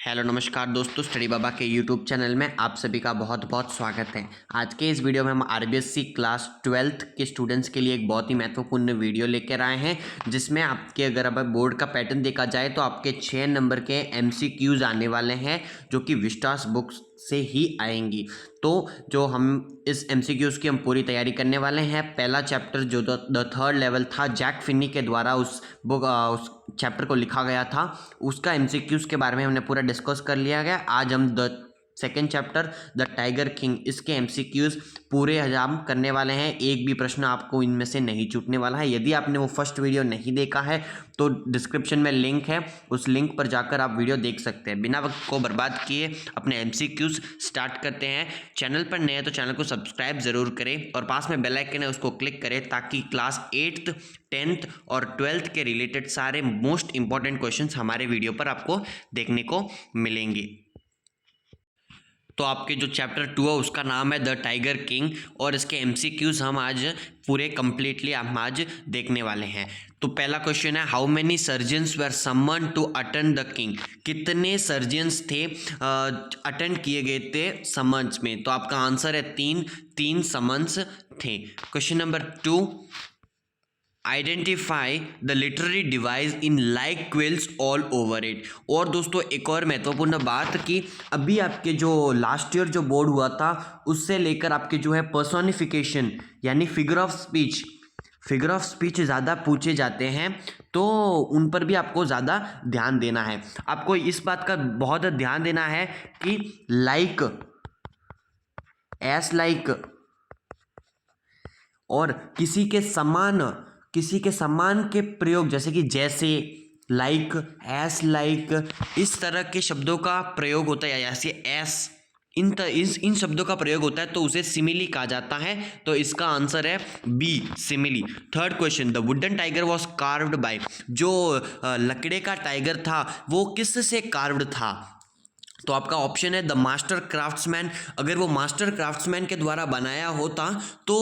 Hello नमस्कार दोस्तों, study बाबा के यूट्यूब चैनल में आप सभी का बहुत बहुत स्वागत है। आज के इस वीडियो में हम आरबीएससी क्लास 12th के स्टूडेंट्स के लिए एक बहुत ही महत्वपूर्ण वीडियो लेकर आए हैं, जिसमें आपके अगर अब बोर्ड का पैटर्न देखा जाए तो आपके 6 नंबर के एमसीक्यूज आने वाले हैं, जो कि विस्टास बुक्स से ही आएंगी। तो जो हम इस एमसीक्यूज की हम पूरी तैयारी करने वाले हैं। पहला चैप्टर जो द थर्ड लेवल था, जैक फिनी के द्वारा उस चैप्टर को लिखा गया था, उसका एमसीक्यूज के बारे में हमने पूरा डिस्कस कर लिया गया। आज हम the second chapter the tiger king, इसके एमसीक्यूज पूरे हम करने वाले हैं। एक भी प्रश्न आपको इनमें से नहीं छूटने वाला है। यदि आपने वो फर्स्ट वीडियो नहीं देखा है तो डिस्क्रिप्शन में लिंक है, उस लिंक पर जाकर आप वीडियो देख सकते हैं। बिना वक्त को बर्बाद किए अपने एमसीक्यूज स्टार्ट करते हैं। चैनल पर नए हैं तो चैनल को सब्सक्राइब जरूर करें और पास में बेल आइकन है उसको क्लिक करें, ताकि क्लास 8th 10th और 12th के रिलेटेड सारे मोस्ट इंपॉर्टेंट क्वेश्चंस हमारे वीडियो पर आपको देखने को मिलेंगे। तो आपके जो चैप्टर 2 है उसका नाम है द टाइगर किंग, और इसके एमसीक्यूज हम आज पूरे कंप्लीटली हम आज देखने वाले हैं। तो पहला क्वेश्चन है, how many surgeons were summon to attend the king. कितने सर्जन्स थे अटेंड किए गए थे समन्स में? तो आपका आंसर है तीन समन्स थे। Question number 2, identify the literary device in like quills all over it. और दोस्तों एक और महत्वपूर्ण बात कि अभी आपके जो लास्ट ईयर जो बोर्ड हुआ था उससे लेकर आपके जो है पर्सोनिफिकेशन यानी फिगर ऑफ स्पीच ज़्यादा पूछे जाते हैं, तो उन पर भी आपको ज़्यादा ध्यान देना है। आपको इस बात का बहुत ध्यान देना है कि लाइक, एस लाइक और किसी के समान के प्रयोग, जैसे कि जैसे, लाइक, एस लाइक, इस तरह के शब्दों का प्रयोग होता है, ऐसे एस इन शब्दों का प्रयोग होता है तो उसे सिमिली कहा जाता है। तो इसका आंसर है B, simile. Third question, the wooden tiger was carved by. जो लकड़े का टाइगर था वो किस से कार्व्ड था? तो आपका ऑप्शन है द मास्टर क्राफ्ट्समैन। अगर वो मास्टर क्राफ्ट्समैन के द्वारा बनाया होता तो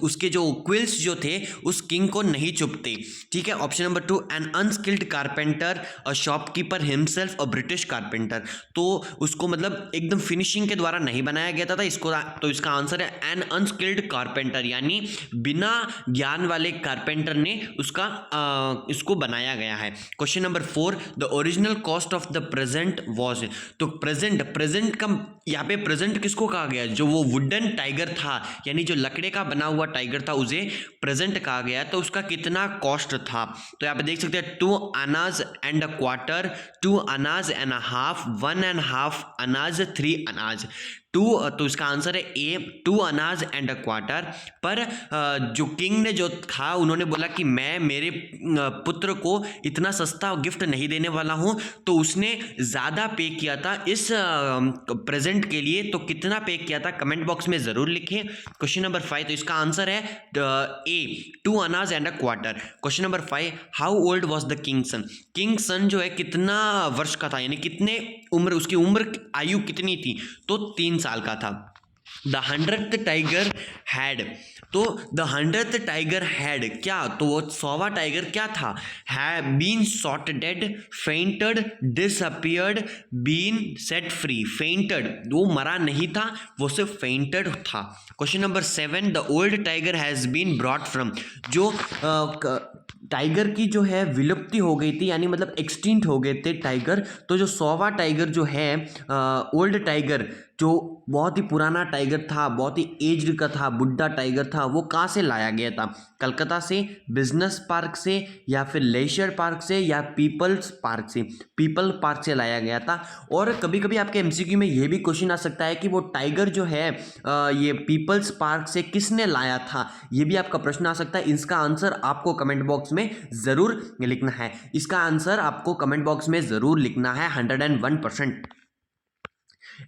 उसके जो क्विल्स जो थे उस किंग को नहीं चुभते। ठीक है। Option number 2, an unskilled carpenter, a shopkeeper himself, a British carpenter. तो उसको मतलब एकदम फिनिशिंग के द्वारा नहीं बनाया गया था इसको, तो इसका आंसर है एन अनस्किल्ड कारपेंटर, यानी बिना ज्ञान वाले कारपेंटर ने इसको बनाया गया है। Question number 4, the original cost of the present was. तो प्रेजेंट का यहाँ पे प्रेजेंट किसको कहा गया? जो वो वुडन टाइगर था, यानी जो लकड़े का बना हुआ टाइगर था, उसे प्रेजेंट कहा गया। तो उसका कितना कॉस्ट था? तो यहाँ पे देख सकते हैं 2 आनाज एंड अ क्वार्टर, 2 आनाज एंड अ हाफ, 1.5 आनाज, 3 आनाज। तो इसका आंसर है ए, 2 अनाज एंड अ क्वार्टर। पर जो किंग ने जो था उन्होंने बोला कि मैं मेरे पुत्र को इतना सस्ता गिफ्ट नहीं देने वाला हूं, तो उसने ज़्यादा पे किया था इस प्रेजेंट के लिए। तो कितना पे किया था कमेंट बॉक्स में ज़रूर लिखें। क्वेश्चन नंबर 5, तो इसका आंसर है ए, 2 अनाज and a quarter. Question number 5, how old was the king son. King son जो है कितना वर्ष का था, यानी कितने उसकी उम्र आयु कितनी थी? तो 3 साल का था। द 100th टाइगर हैड, तो द 100th टाइगर हैड क्या? तो वो 100वां टाइगर क्या था? है been shot dead, fainted, disappeared, been set free. Fainted, वो मरा नहीं था, वो सिर्फ फेंटेड था। Question number 7, the old tiger has been brought from. जो टाइगर की जो है विलुप्ति हो गई थी, यानी मतलब एक्सटिंक्ट हो गए थे टाइगर। तो जो 100वां टाइगर जो है ओल्ड टाइगर, जो बहुत ही पुराना टाइगर था, बहुत ही एज्ड का था, बुढ़ा टाइगर था, वो कहाँ से लाया गया था? कलकत्ता से, बिजनेस पार्क से, या फिर लेजर पार्क से, या पीपल्स पार्क से? पीपल पार्क से लाया गया था। और कभी कभी आपके एमसीक्यू में ये भी क्वेश्चन आ सकता है कि वो टाइगर जो है ये पीपल्स पार्क से किसने लाया था? ये भी आपका प्रश्न आ सकता है। इसका आंसर आपको कमेंट बॉक्स में ज़रूर लिखना है। इसका आंसर आपको कमेंट बॉक्स में ज़रूर लिखना है 101%।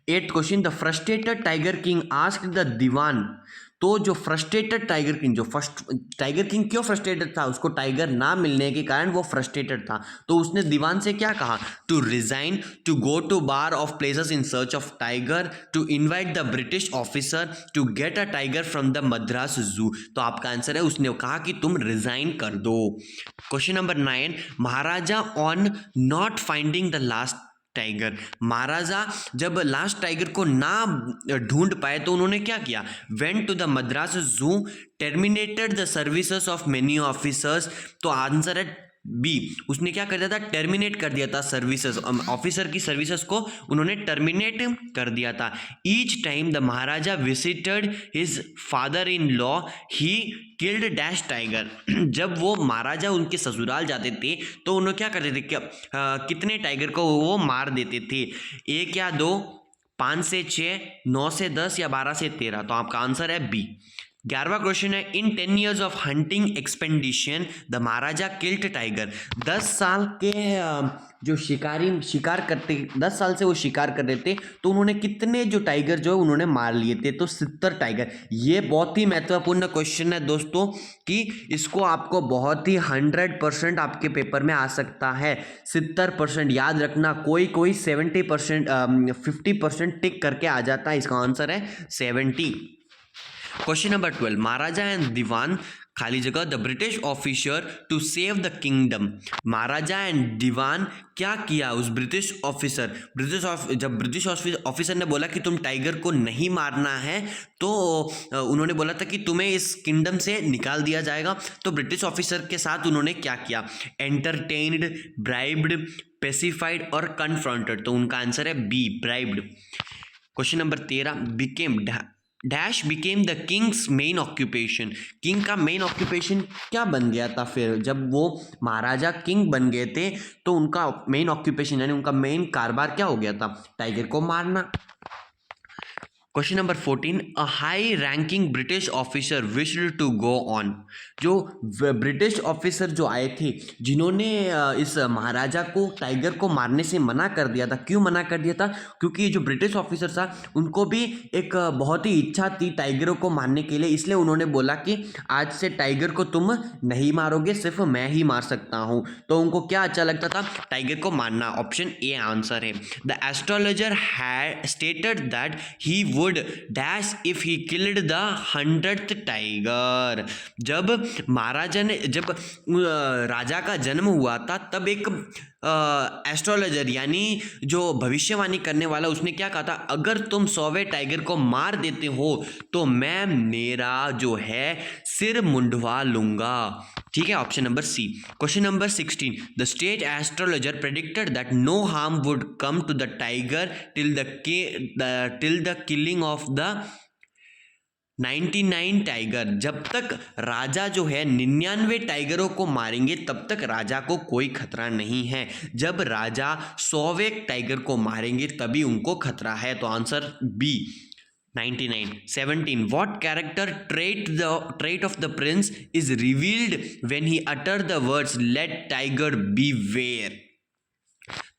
8th question, the frustrated tiger king asked the Dewan. तो जो फ्रस्ट्रेटेड टाइगर किंग, जो फर्स्ट टाइगर किंग क्यों फ्रस्ट्रेटेड था? उसको टाइगर ना मिलने के कारण वो फ्रस्ट्रेटेड था। तो उसने दीवान से क्या कहा? To resign, to go to far off places in search of tiger, to invite the British officer, to get a tiger from the Madras zoo. तो आपका आंसर है उसने कहा कि तुम रिजाइन कर दो। Question number 9, Maharaja on not finding the last tiger. महाराजा जब लास्ट टाइगर को ना ढूंढ पाए तो उन्होंने क्या किया, वेंट टू द मद्रास जू, terminated the services of many officers. तो आंसर है बी, उसने क्या कर दिया था, टर्मिनेट कर दिया था सर्विसेज, ऑफिसर की सर्विसेज को उन्होंने टर्मिनेट कर दिया था। Each time the Maharaja visited his father in law he killed dash tiger. जब वो महाराजा उनके ससुराल जाते थे तो उन्होंने क्या करते थे, कितने टाइगर को वो मार देते थे, 1 या 2, 5 से 6, 9 से 10 या 12 से 13। तो आपका आंसर है बी। 11वां क्वेश्चन है, इन 10 years of hunting expedition the Maharaja killed tiger. 10 साल के जो शिकार करते, 10 साल से वो शिकार कर रहे थे तो उन्होंने कितने जो टाइगर जो उन्होंने मार लिए थे, तो 70 टाइगर। ये बहुत ही महत्वपूर्ण क्वेश्चन है दोस्तों, कि इसको आपको बहुत ही 100% आपके पेपर में आ सकता है। 70% याद रखना, कोई 70%, 50% टिक करके आ जाता है। इसका आंसर है 70। Question number 12, Maharaja and Dewan खाली जगह the British officer to save the kingdom. Maharaja and Dewan क्या किया उस जब ब्रिटिश ऑफिसर ने बोला कि तुम टाइगर को नहीं मारना है, तो उन्होंने बोला था कि तुम्हें इस किंगडम से निकाल दिया जाएगा। तो ब्रिटिश ऑफिसर के साथ उन्होंने क्या किया, एंटरटेन्ड, ब्राइब्ड, पेसिफाइड और कन्फ्रंटेड। तो उनका आंसर है B, bribed. Question number 13, dash became the king's main occupation. King का मेन ऑक्यूपेशन क्या बन गया था फिर जब वो महाराजा किंग बन गए थे, तो उनका मेन ऑक्यूपेशन यानी उनका मेन कारोबार क्या हो गया था, टाइगर को मारना। Question number 14, a high ranking British officer wished to go on. जो ब्रिटिश ऑफिसर जो आए थे जिन्होंने इस महाराजा को टाइगर को मारने से मना कर दिया था। क्यों मना कर दिया था, क्योंकि जो ब्रिटिश ऑफिसर था उनको भी एक बहुत ही इच्छा थी टाइगरों को मारने के लिए, इसलिए उन्होंने बोला कि आज से टाइगर को तुम नहीं मारोगे, सिर्फ मैं ही मार सकता हूँ। तो उनको क्या अच्छा लगता था, टाइगर को मारना। ऑप्शन ए आंसर है। The astrologer had stated that he would dash if he killed the 100th tiger. जब राजा का जन्म हुआ था तब एक एस्ट्रोलॉजर यानी जो भविष्यवाणी करने वाला, उसने क्या कहा था, अगर तुम 100वें टाइगर को मार देते हो तो मैं मेरा जो है सिर मुंडवा लूंगा। ठीक है, option number C. Question number 16, the state astrologer predicted that no harm would come to the tiger till the killing of the 99 tiger. जब तक राजा जो है 99 टाइगरों को मारेंगे तब तक राजा को कोई खतरा नहीं है। जब राजा 100वें टाइगर को मारेंगे तभी उनको खतरा है। तो answer B, 99। 17, what character trait of the prince is revealed when he utter the words let tiger beware।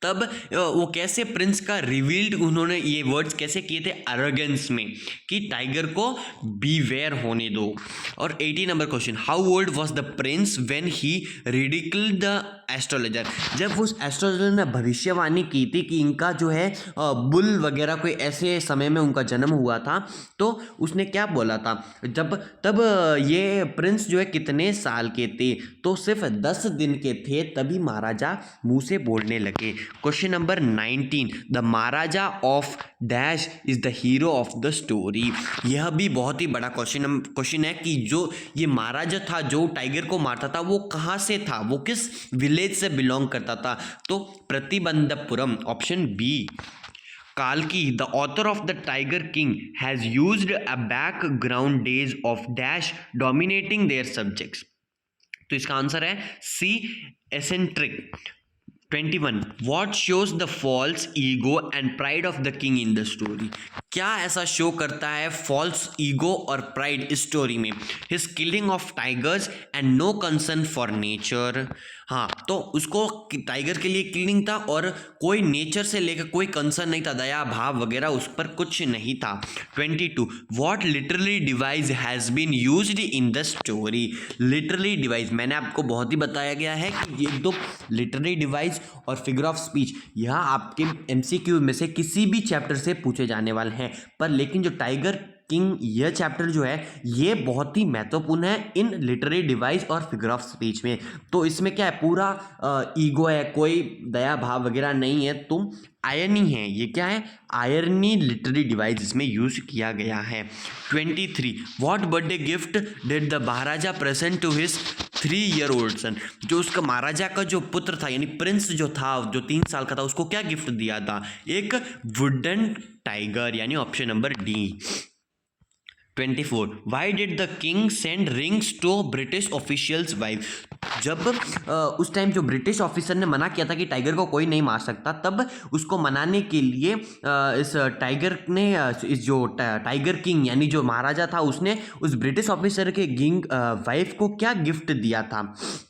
तब वो कैसे प्रिंस का रिवील्ड, उन्होंने ये वर्ड्स कैसे किए थे, अरोगेंस में, कि टाइगर को बीवेयर होने दो। और 18 नंबर question, how old was the prince when he ridiculed the astrologer. जब उस एस्ट्रोलॉजर ने भविष्यवाणी की थी कि इनका जो है बुल वगैरह कोई ऐसे समय में उनका जन्म हुआ था, तो उसने क्या बोला था, तब ये प्रिंस जो है कितने साल के थे, तो सिर्फ 10 दिन के थे, तभी महाराजा मुंह से बोलने लगे। Question number 19, the Maharaja of dash is the hero of the story. यह भी बहुत ही बड़ा क्वेश्चन है कि जो ये महाराजा था जो टाइगर को मारता था वो कहाँ से था, वो किस विलेज से बिलोंग करता था। तो प्रतिबंधपुरम, ऑप्शन बी। काल्की, the author of the tiger king has used a background days of dash dominating their subjects. तो इसका आंसर है C, eccentric. 21, what shows the false ego and pride of the king in the story। क्या ऐसा show करता है false ego और pride इस story में। His killing of tigers and no concern for nature. हाँ, तो उसको टाइगर के लिए किलिंग था और कोई नेचर से लेकर कोई कंसर्न नहीं था, दया भाव वगैरह उस पर कुछ नहीं था। 22, what literary device has been used in the story. Literary device मैंने आपको बहुत ही बताया गया है कि ये दो लिटररी डिवाइस और फिगर ऑफ स्पीच यहाँ आपके MCQ में से किसी भी चैप्टर से पूछे जाने वाले हैं, पर लेकिन जो टाइगर किंग, यह चैप्टर जो है ये बहुत ही महत्वपूर्ण है इन लिटरेरी डिवाइस और फिगर ऑफ स्पीच में। तो इसमें क्या है, पूरा ईगो है, कोई दया भाव वगैरह नहीं है, तुम आयरनी है, ये क्या है, आयरनी लिटरेरी डिवाइस इसमें यूज किया गया है। 23 what birthday gift did the maharaja present to his 3-year-old son, जो उसका महाराजा का जो पुत्र था यानी प्रिंस जो था, जो 3 साल का था, उसको क्या गिफ्ट दिया था, एक वुडन टाइगर, यानी option number D. 24 why did the king send rings to British officials wife, जब उस टाइम जो ब्रिटिश ऑफिसर ने मना किया था कि टाइगर को कोई नहीं मार सकता, तब उसको मनाने के लिए इस टाइगर ने इस जो टाइगर किंग यानी जो महाराजा था उसने उस ब्रिटिश ऑफिसर के किंग वाइफ को क्या गिफ्ट दिया था,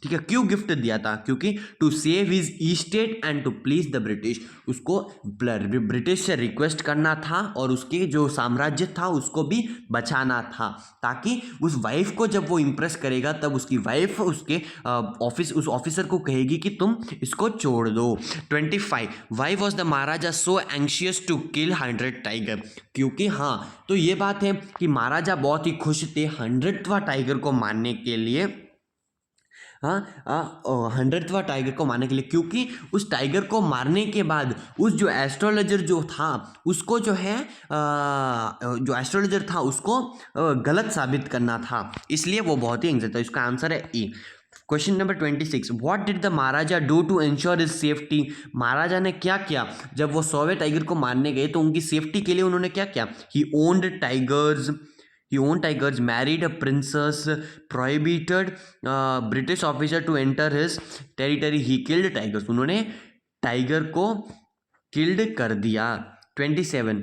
ठीक है, क्यों गिफ्ट दिया था, क्योंकि to save his estate and to please the British, उसको ब्रिटिश से रिक्वेस्ट करना था और उसके जो साम्राज्य था उसको भी बचाना था, ताकि उस वाइफ को जब वो इम्प्रेस करेगा तब उसकी वाइफ उसके उस ऑफिसर को कहेगी कि तुम इसको छोड़ दो। 25 why was the maharaja so anxious to kill 100 tiger, क्योंकि हाँ, तो ये बात है कि महाराजा बहुत ही खुश थे 100वां टाइगर को मारने के लिए, 100वां टाइगर को मारने के लिए, क्योंकि उस टाइगर को मारने के बाद उस जो एस्ट्रोलॉजर जो था उसको जो है जो एस्ट्रोलॉजर था उसको गलत साबित करना था, इसलिए वो बहुत ही एंग्जाइटी था। इसका आंसर है E. Question number 26 what did the Maharaja do to ensure his safety, महाराजा ने क्या किया जब वो 100वें टाइगर को मारने गए, तो उनकी सेफ्टी के लिए उन्होंने क्या किया, ही owned tigers, married a princess, prohibited British officer to enter his territory, he killed tigers, उन्होंने टाइगर को किल्ड कर दिया। 27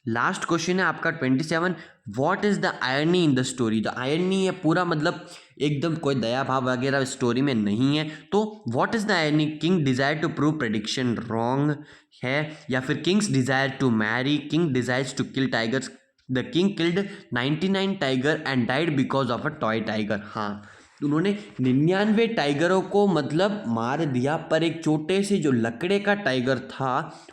लास्ट क्वेश्चन है आपका 27 what is the irony in the story, the irony है पूरा मतलब एकदम कोई दया भाव वगैरह स्टोरी में नहीं है, तो what is the irony, king desire to prove prediction wrong है, या फिर king's desire to marry, king desires to kill tigers, the king killed 99 tiger and died because of a toy tiger, हाँ, उन्होंने 99 टाइगरों को मतलब मार दिया, पर एक छोटे से जो लकड़े का टाइगर था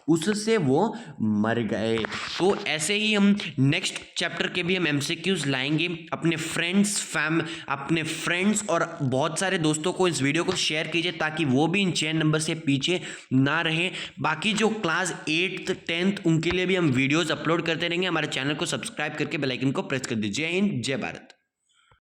उससे वो मर गए। तो ऐसे ही हम नेक्स्ट चैप्टर के भी हम एमसीक्यूज लाएंगे। अपने फ्रेंड्स और बहुत सारे दोस्तों को इस वीडियो को शेयर कीजिए ताकि वो भी इन चेन नंबर से पीछे ना रहे। बाकी जो क्लास 8th 10th उनके लिए भी हम वीडियोज़ अपलोड करते रहेंगे। हमारे चैनल को सब्सक्राइब करके बेल आइकन को प्रेस कर दीजिए। जय हिंद, जय भारत।